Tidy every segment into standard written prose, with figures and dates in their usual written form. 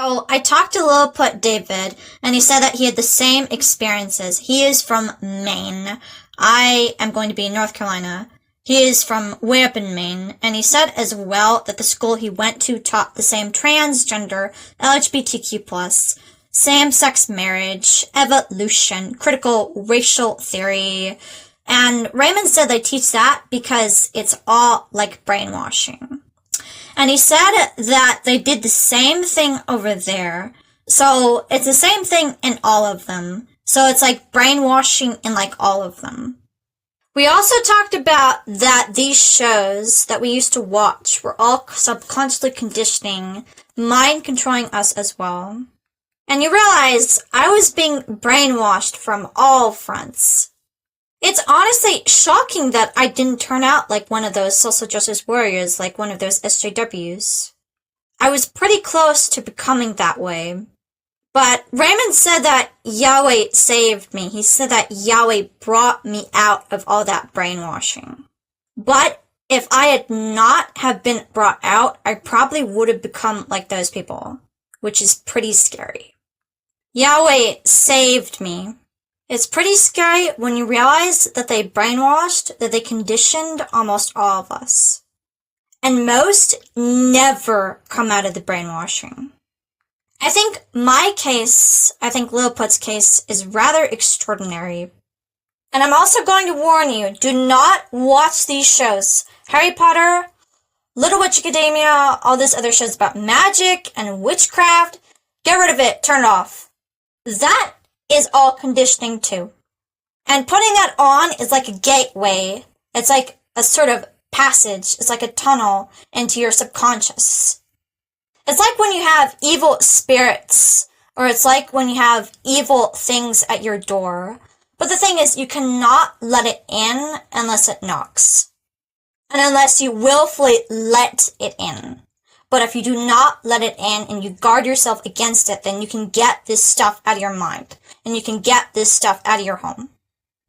Oh, I talked to Lilliput David, and he said that he had the same experiences. He is from Maine. I am going to be in North Carolina. He is from way up in Maine, and he said as well that the school he went to taught the same transgender, LGBTQ+, same-sex marriage, evolution, critical racial theory, and Raymond said they teach that because it's all like brainwashing. And he said that they did the same thing over there. So it's the same thing in all of them. So it's like brainwashing in like all of them. We also talked about that these shows that we used to watch were all subconsciously conditioning, mind controlling us as well. And you realize I was being brainwashed from all fronts. It's honestly shocking that I didn't turn out like one of those social justice warriors, like one of those SJWs. I was pretty close to becoming that way. But Raymond said that Yahweh saved me. He said that Yahweh brought me out of all that brainwashing. But if I had not have been brought out, I probably would have become like those people, which is pretty scary. Yahweh saved me. It's pretty scary when you realize that they brainwashed, that they conditioned almost all of us. And most never come out of the brainwashing. I think Lilliput's case is rather extraordinary. And I'm also going to warn you, do not watch these shows. Harry Potter, Little Witch Academia, all these other shows about magic and witchcraft. Get rid of it, turn it off. That is all conditioning too. And putting that on is like a gateway. It's like a sort of passage. It's like a tunnel into your subconscious. It's like when you have evil spirits, or it's like when you have evil things at your door. But the thing is, you cannot let it in unless it knocks. And unless you willfully let it in. But if you do not let it in and you guard yourself against it, then you can get this stuff out of your mind. And you can get this stuff out of your home.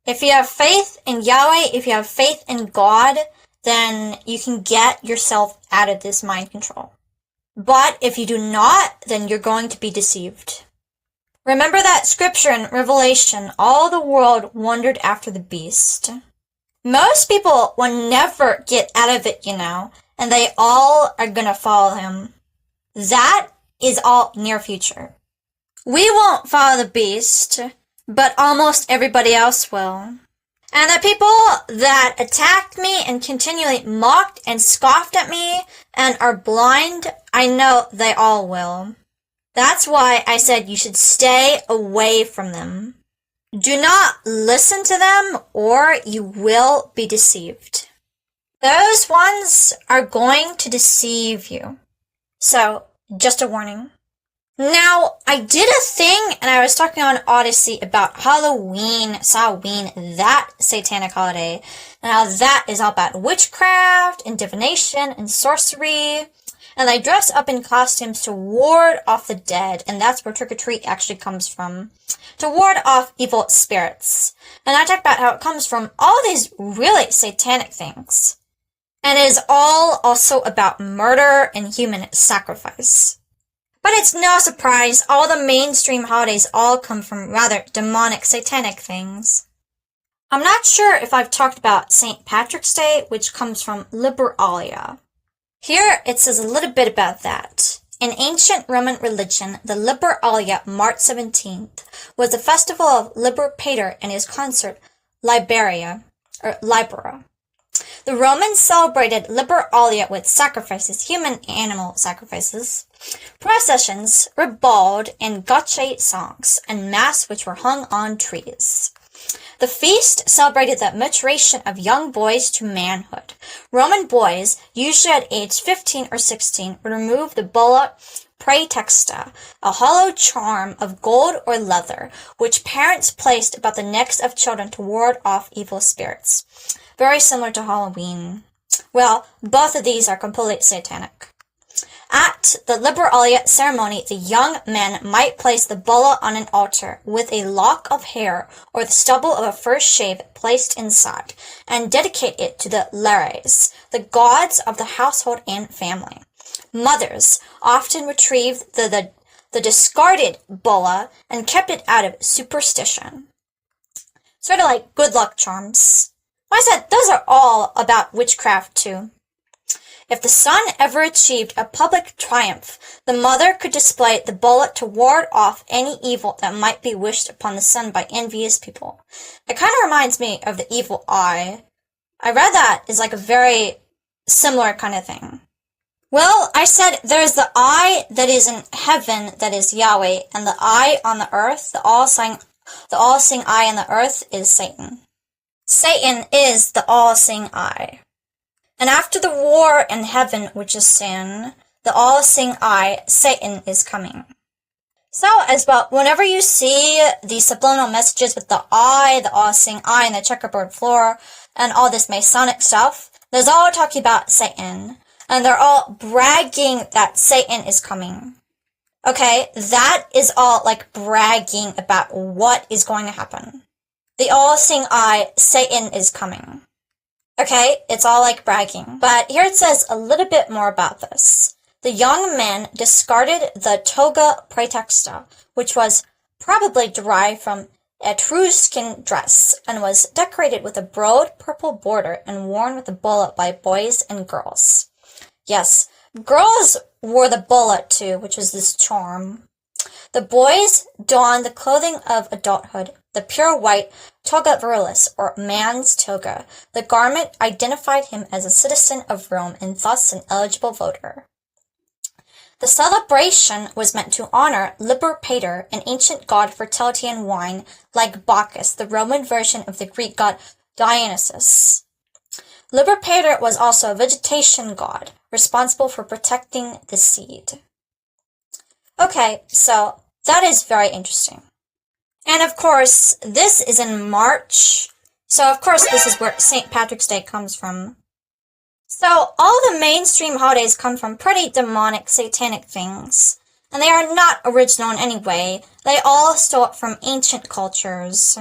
If you have faith in Yahweh, if you have faith in God, then you can get yourself out of this mind control. But if you do not, then you're going to be deceived. Remember that scripture in Revelation, all the world wondered after the beast. Most people will never get out of it, and they all are gonna follow him. That is all near future. We won't follow the beast, but almost everybody else will. And the people that attacked me and continually mocked and scoffed at me and are blind, I know they all will. That's why I said you should stay away from them. Do not listen to them or you will be deceived. Those ones are going to deceive you. So, just a warning. Now, I did a thing, and I was talking on Odyssey about Halloween, that satanic holiday, and how that is all about witchcraft, and divination, and sorcery, and they dress up in costumes to ward off the dead, and that's where trick-or-treat actually comes from, to ward off evil spirits. And I talked about how it comes from all these really satanic things. And it is all also about murder and human sacrifice. But it's no surprise, all the mainstream holidays all come from rather demonic, satanic things. I'm not sure if I've talked about St. Patrick's Day, which comes from Liberalia. Here it says a little bit about that. In ancient Roman religion, the Liberalia, March 17th, was the festival of Liber Pater and his consort Libera. The Romans celebrated Liberalia with sacrifices, human animal sacrifices, processions, ribald, and gotcha songs, and mass which were hung on trees. The feast celebrated the maturation of young boys to manhood. Roman boys, usually at age 15 or 16, would remove the bulla praetexta, a hollow charm of gold or leather, which parents placed about the necks of children to ward off evil spirits. Very similar to Halloween. Well, both of these are completely satanic. At the Liberalia ceremony, the young men might place the bulla on an altar with a lock of hair or the stubble of a first shave placed inside, and dedicate it to the Lares, the gods of the household and family. Mothers often retrieved the the discarded bola and kept it out of superstition. Sort of like good luck charms. Like I said, those are all about witchcraft too. If the son ever achieved a public triumph, the mother could display the bullet to ward off any evil that might be wished upon the son by envious people. It kind of reminds me of the evil eye. I read that is like a very similar kind of thing. Well, I said there's the eye that is in heaven, that is Yahweh, and the eye on the earth, the all-seeing eye on the earth is Satan. Satan is the all-seeing eye. And after the war in heaven, which is sin, the all-seeing eye, Satan, is coming. So, as well, whenever you see these subliminal messages with the eye, the all-seeing eye, and the checkerboard floor, and all this Masonic stuff, there's all talking about Satan. And they're all bragging that Satan is coming. Okay, that is all like bragging about what is going to happen. The all-seeing eye, Satan is coming. Okay, it's all like bragging. But here it says a little bit more about this. The young men discarded the toga praetexta, which was probably derived from Etruscan dress and was decorated with a broad purple border and worn with a bullet by boys and girls. Yes, girls wore the bullet too, which is this charm. The boys donned the clothing of adulthood, the pure white toga virilis, or man's toga. The garment identified him as a citizen of Rome and thus an eligible voter. The celebration was meant to honor Liber Pater, an ancient god of fertility and wine, like Bacchus, the Roman version of the Greek god Dionysus. Liber Pater was also a vegetation god, responsible for protecting the seed. Okay, so that is very interesting. And of course, this is in March. So of course, this is where St. Patrick's Day comes from. So all the mainstream holidays come from pretty demonic, satanic things. And they are not original in any way. They all stole it from ancient cultures.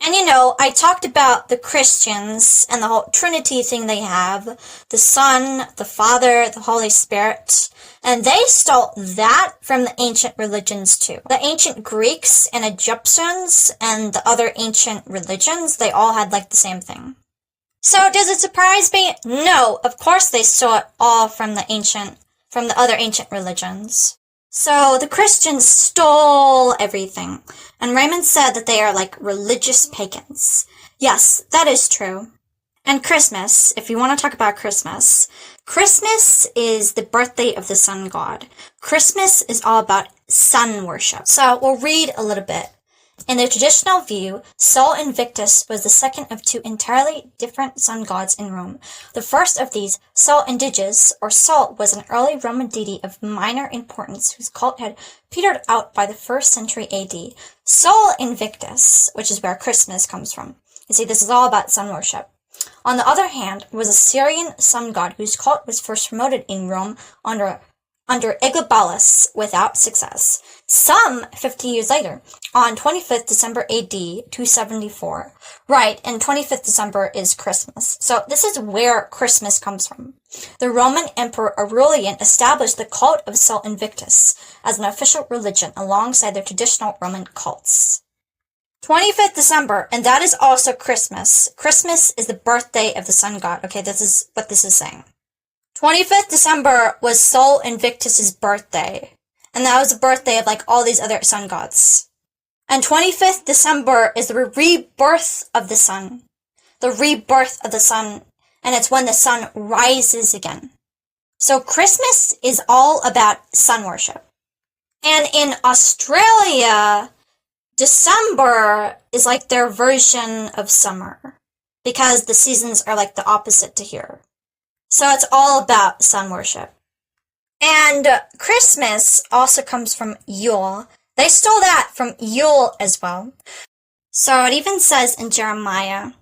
And you know, I talked about the Christians and the whole Trinity thing they have. The Son, the Father, the Holy Spirit. And they stole that from the ancient religions too. The ancient Greeks and Egyptians and the other ancient religions, they all had like the same thing. So does it surprise me? No, of course they stole it all from the other ancient religions. So the Christians stole everything. And Raymond said that they are like religious pagans. Yes, that is true. And Christmas, if you want to talk about Christmas, Christmas is the birthday of the sun god. Christmas is all about sun worship. So we'll read a little bit. In the traditional view, Sol Invictus was the second of two entirely different sun gods in Rome. The first of these, Sol Indiges, or Sol, was an early Roman deity of minor importance whose cult had petered out by the 1st century AD. Sol Invictus, which is where Christmas comes from. You see, this is all about sun worship. On the other hand, was a Syrian sun god whose cult was first promoted in Rome under Elagabalus without success. Some 50 years later, on 25th December AD 274. Right, and 25th December is Christmas. So this is where Christmas comes from. The Roman Emperor Aurelian established the cult of Sol Invictus as an official religion alongside their traditional Roman cults. 25th December, and that is also Christmas. Christmas is the birthday of the sun god. Okay, this is what this is saying. 25th December was Sol Invictus's birthday. And that was the birthday of like all these other sun gods. And 25th December is the rebirth of the sun. The rebirth of the sun. And it's when the sun rises again. So Christmas is all about sun worship. And in Australia, December is like their version of summer. Because the seasons are like the opposite to here. So it's all about sun worship. And Christmas also comes from Yule. They stole that from Yule as well. So it even says in Jeremiah,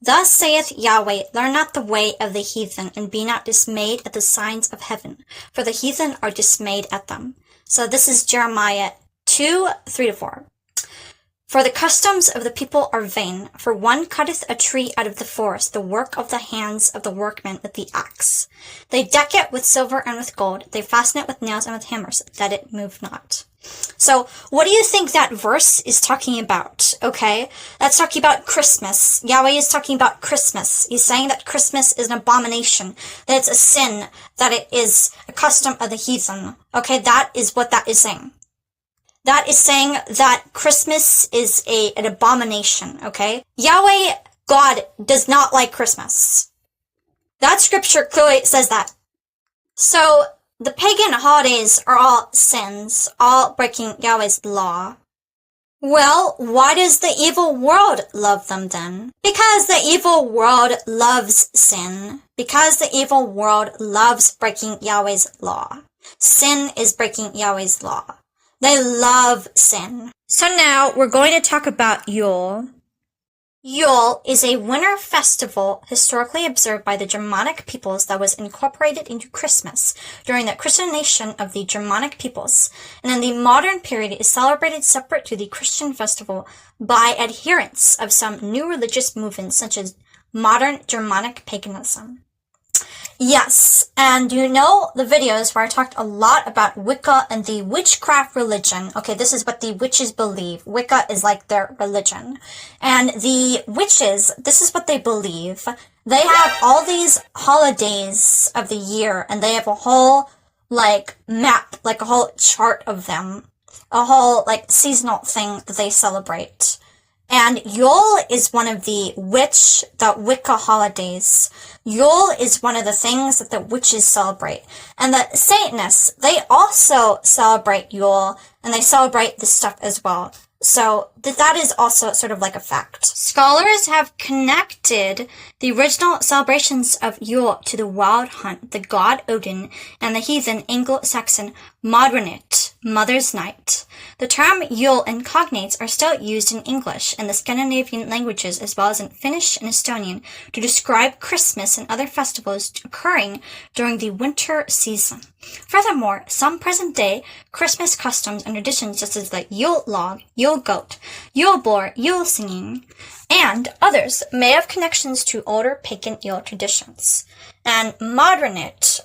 "Thus saith Yahweh, learn not the way of the heathen, and be not dismayed at the signs of heaven, for the heathen are dismayed at them." So this is Jeremiah 2:3-4. For the customs of the people are vain, for one cutteth a tree out of the forest, the work of the hands of the workmen with the axe. They deck it with silver and with gold, they fasten it with nails and with hammers, that it move not. So, what do you think that verse is talking about, okay? That's talking about Christmas. Yahweh is talking about Christmas. He's saying that Christmas is an abomination, that it's a sin, that it is a custom of the heathen. Okay, that is what that is saying. That is saying that Christmas is an abomination, okay? Yahweh, God, does not like Christmas. That scripture clearly says that. So, the pagan holidays are all sins, all breaking Yahweh's law. Well, why does the evil world love them then? Because the evil world loves sin. Because the evil world loves breaking Yahweh's law. Sin is breaking Yahweh's law. They love sin. So now we're going to talk about Yule. Yule is a winter festival historically observed by the Germanic peoples that was incorporated into Christmas during the Christianization of the Germanic peoples, and in the modern period is celebrated separate to the Christian festival by adherents of some new religious movements such as modern Germanic paganism. Yes, and you know the videos where I talked a lot about Wicca and the witchcraft religion. Okay, this is what the witches believe. Wicca is like their religion. And the witches, this is what they believe. They have all these holidays of the year, and they have a whole, map, a whole chart of them. A whole, seasonal thing that they celebrate. And Yule is one of the Wicca holidays. Yule is one of the things that the witches celebrate. And the Satanists, they also celebrate Yule, and they celebrate this stuff as well. So that is also sort of like a fact. Scholars have connected the original celebrations of Yule to the wild hunt, the god Odin, and the heathen Anglo-Saxon Modernit, Mother's Night. The term Yule and cognates are still used in English and the Scandinavian languages as well as in Finnish and Estonian to describe Christmas and other festivals occurring during the winter season. Furthermore, some present-day Christmas customs and traditions such as the Yule log, Yule goat, Yule boar, Yule singing, and others may have connections to older pagan Yule traditions. And Modernit,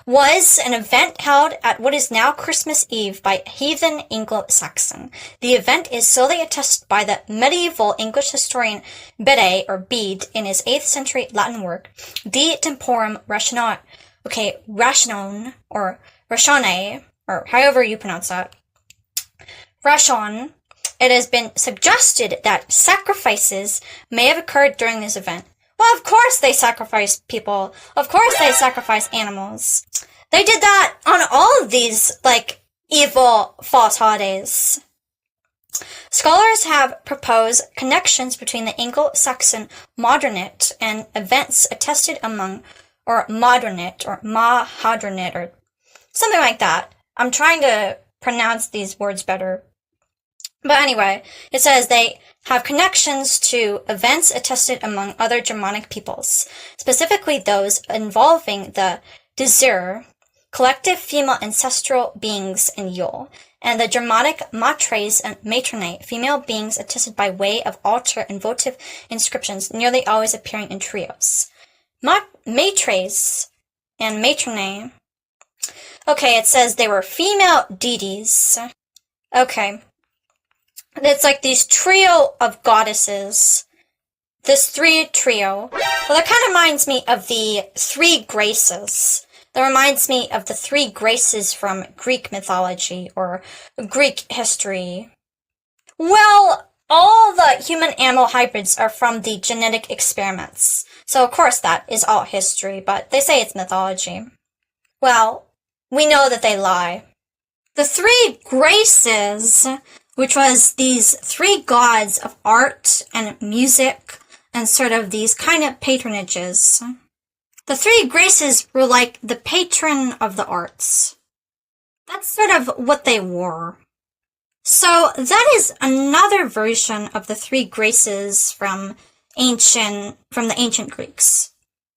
was an event held at what is now Christmas Eve by heathen Anglo-Saxon. The event is solely attested by the medieval English historian Bede in his 8th century Latin work, De Temporum Rationone, or Ratione, or however you pronounce that. Ration. It has been suggested that sacrifices may have occurred during this event. Well, of course they sacrifice people. Of course they sacrifice animals. They did that on all of these, evil false holidays. Scholars have proposed connections between the Anglo-Saxon Modernit and events attested among, or Modernit, or Mahadranit, or something like that. I'm trying to pronounce these words better. But anyway, it says they have connections to events attested among other Germanic peoples, specifically those involving the Dizir, collective female ancestral beings in Yule, and the Germanic matres and matronae, female beings attested by way of altar and votive inscriptions, nearly always appearing in trios. Matres and matronae. It says they were female deities. It's like these trio of goddesses. This trio. Well, that kind of reminds me of the three graces. That reminds me of the three graces from Greek mythology or Greek history. Well, all the human-animal hybrids are from the genetic experiments. So, of course, that is all history, but they say it's mythology. Well, we know that they lie. The three graces, which was these three gods of art and music and sort of these kind of patronages. The three graces were like the patron of the arts. That's sort of what they were. So that is another version of the three graces from the ancient Greeks.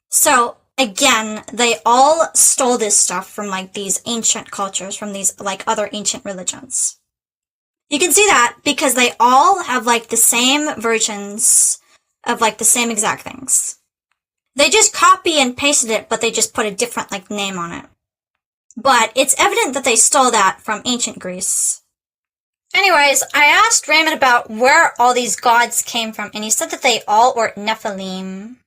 So again, they all stole this stuff from these ancient cultures, from these other ancient religions. You can see that because they all have like the same versions of like the same exact things. They just copy and pasted it, but they just put a different like name on it. But it's evident that they stole that from ancient Greece. Anyways, I asked Raymond about where all these gods came from, and he said that they all were Nephilim.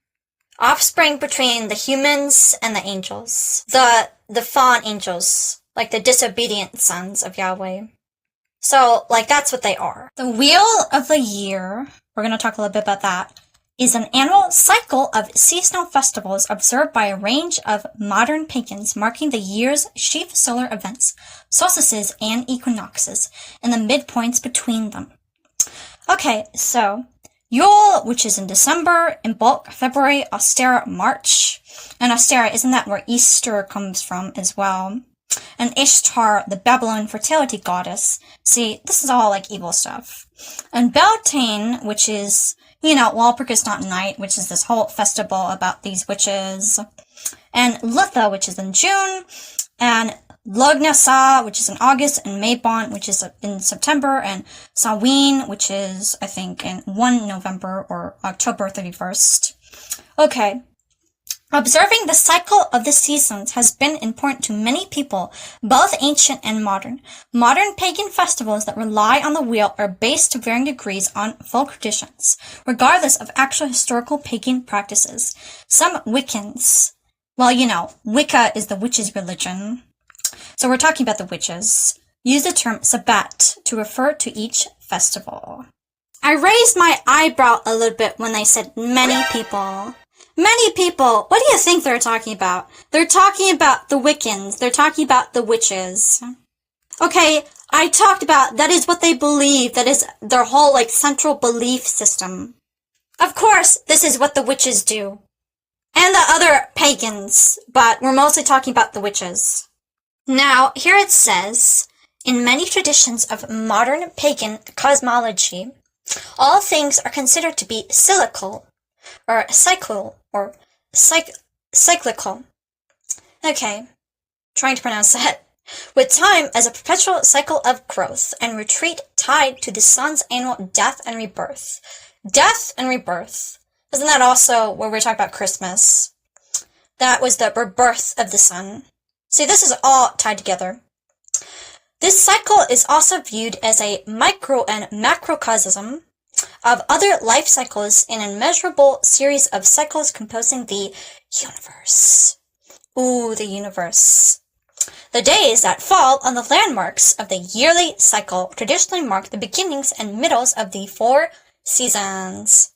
Offspring between the humans and the angels. The fallen angels. Like the disobedient sons of Yahweh. So, like, that's what they are. The Wheel of the Year, we're going to talk a little bit about that, is an annual cycle of seasonal festivals observed by a range of modern pagans, marking the year's chief solar events, solstices and equinoxes, and the midpoints between them. Okay, so Yule, which is in December, Imbolc, February, Ostara, March, and Ostara, isn't that where Easter comes from as well? And Ishtar, the Babylon fertility goddess. See, this is all like evil stuff. And Beltane, which is, Walpurgis Not Night, which is this whole festival about these witches. And Litha, which is in June. And Lugnasa, which is in August. And Mabon, which is in September. And Samhain, which is, I think, in 1 November or October 31st. Okay. Observing the cycle of the seasons has been important to many people, both ancient and modern. Modern pagan festivals that rely on the wheel are based to varying degrees on folk traditions, regardless of actual historical pagan practices. Some Wiccans, Wicca is the witches' religion. So we're talking about the witches. Use the term Sabbat to refer to each festival. I raised my eyebrow a little bit when they said many people. Many people, what do you think they're talking about? They're talking about the Wiccans. They're talking about the witches. Okay, I talked about that is what they believe. That is their whole, central belief system. Of course, this is what the witches do. And the other pagans, but we're mostly talking about the witches. Now, here it says, in many traditions of modern pagan cosmology, all things are considered to be cyclical, or cyclical. Okay, trying to pronounce that. With time as a perpetual cycle of growth and retreat tied to the sun's annual death and rebirth. Death and rebirth. Isn't that also where we're talking about Christmas? That was the rebirth of the sun. See, this is all tied together. This cycle is also viewed as a micro and macrocosm of other life cycles in an immeasurable series of cycles composing the universe. Ooh, the universe. The days that fall on the landmarks of the yearly cycle traditionally mark the beginnings and middles of the 4 seasons.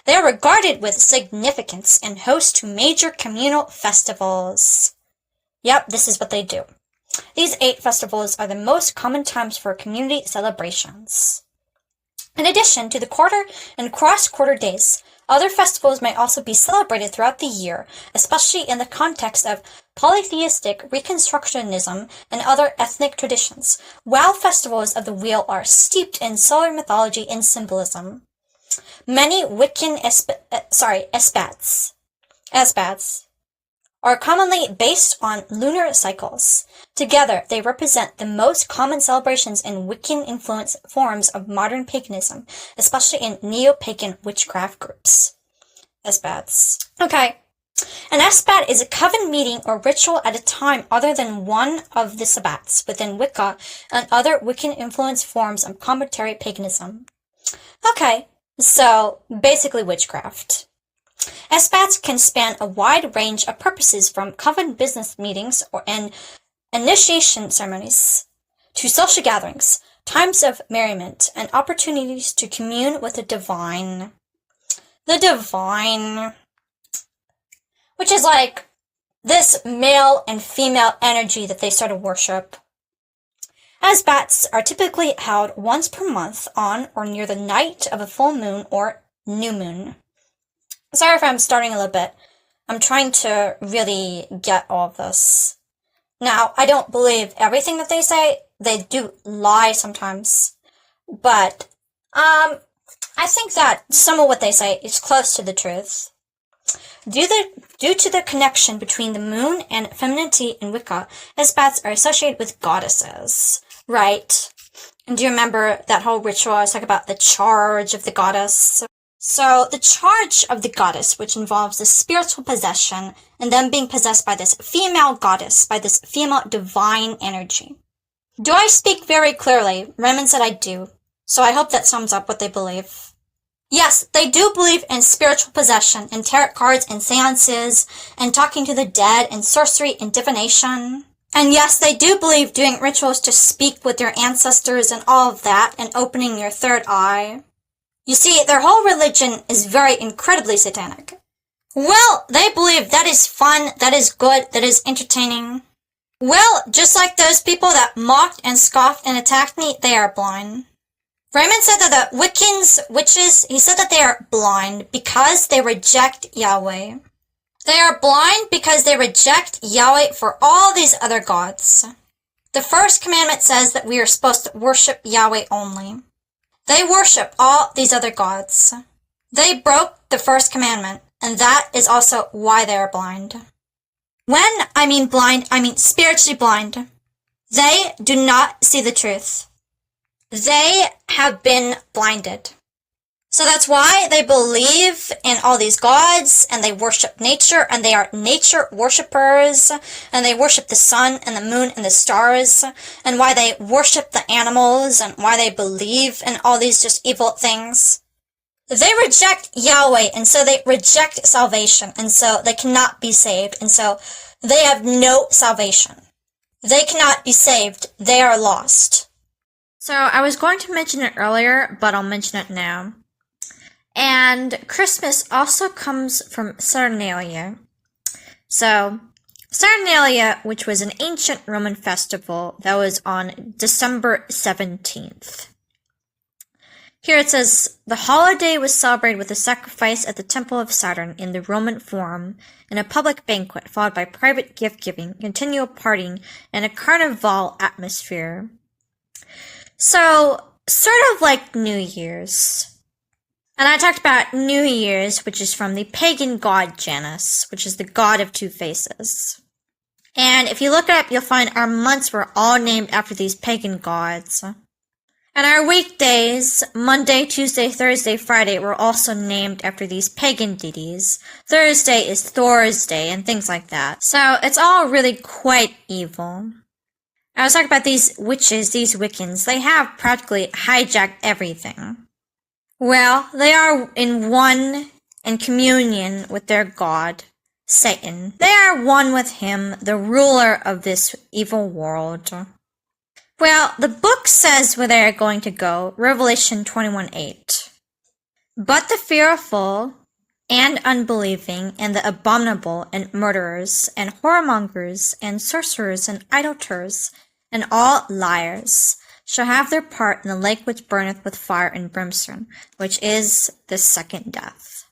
They are regarded with significance and host to major communal festivals. Yep, this is what they do. These 8 festivals are the most common times for community celebrations. In addition to the quarter and cross-quarter days, other festivals may also be celebrated throughout the year, especially in the context of polytheistic Reconstructionism and other ethnic traditions, while festivals of the wheel are steeped in solar mythology and symbolism. Many Wiccan Esbats are commonly based on lunar cycles. Together, they represent the most common celebrations in Wiccan-influenced forms of modern paganism, especially in neo-pagan witchcraft groups. Esbats. Okay. An Esbat is a coven meeting or ritual at a time other than one of the Sabbats within Wicca and other Wiccan-influenced forms of combinatory paganism. Okay, so basically witchcraft. Esbats can span a wide range of purposes from coven business meetings and initiation ceremonies to social gatherings, times of merriment, and opportunities to commune with the divine. The divine, which is like this male and female energy that they sort of worship. Esbats are typically held once per month on or near the night of a full moon or new moon. Sorry if I'm starting a little bit. I'm trying to really get all of this. Now, I don't believe everything that they say. They do lie sometimes. But, I think that some of what they say is close to the truth. Due to the connection between the moon and femininity in Wicca, Esbats are associated with goddesses. Right. And do you remember that whole ritual I was talking about, the charge of the goddess? So the charge of the goddess, which involves the spiritual possession and them being possessed by this female goddess, by this female divine energy. Do I speak very clearly? Raymond said I do. So I hope that sums up what they believe. Yes, they do believe in spiritual possession, and tarot cards, and seances, and talking to the dead, and sorcery, and divination. And yes, they do believe doing rituals to speak with your ancestors and all of that, and opening your third eye. You see, their whole religion is very incredibly satanic. Well, they believe that is fun, that is good, that is entertaining. Well, just like those people that mocked and scoffed and attacked me, they are blind. Raymond said that the Wiccans, witches, he said that they are blind because they reject Yahweh. They are blind because they reject Yahweh for all these other gods. The first commandment says that we are supposed to worship Yahweh only. They worship all these other gods. They broke the first commandment, and that is also why they are blind. When I mean blind, I mean spiritually blind. They do not see the truth. They have been blinded. So that's why they believe in all these gods, and they worship nature, and they are nature worshippers, and they worship the sun and the moon and the stars, and why they worship the animals, and why they believe in all these just evil things. They reject Yahweh, and so they reject salvation, and so they cannot be saved, and so they have no salvation. They cannot be saved. They are lost. So I was going to mention it earlier, but I'll mention it now. And Christmas also comes from Saturnalia. So, Saturnalia, which was an ancient Roman festival that was on December 17th. Here it says, the holiday was celebrated with a sacrifice at the Temple of Saturn in the Roman Forum, and a public banquet followed by private gift-giving, continual partying, and a carnival atmosphere. So, sort of like New Year's. And I talked about New Year's, which is from the pagan god Janus, which is the god of two faces. And if you look it up, you'll find our months were all named after these pagan gods. And our weekdays, Monday, Tuesday, Thursday, Friday, were also named after these pagan deities. Thursday is Thor's Day, and things like that. So it's all really quite evil. I was talking about these witches, these Wiccans. They have practically hijacked everything. Well, they are in communion with their god, Satan. They are one with him, the ruler of this evil world. Well, the book says where they are going to go, Revelation 21:8. But the fearful and unbelieving and the abominable and murderers and whoremongers and sorcerers and idolaters and all liars shall have their part in the lake which burneth with fire and brimstone, which is the second death.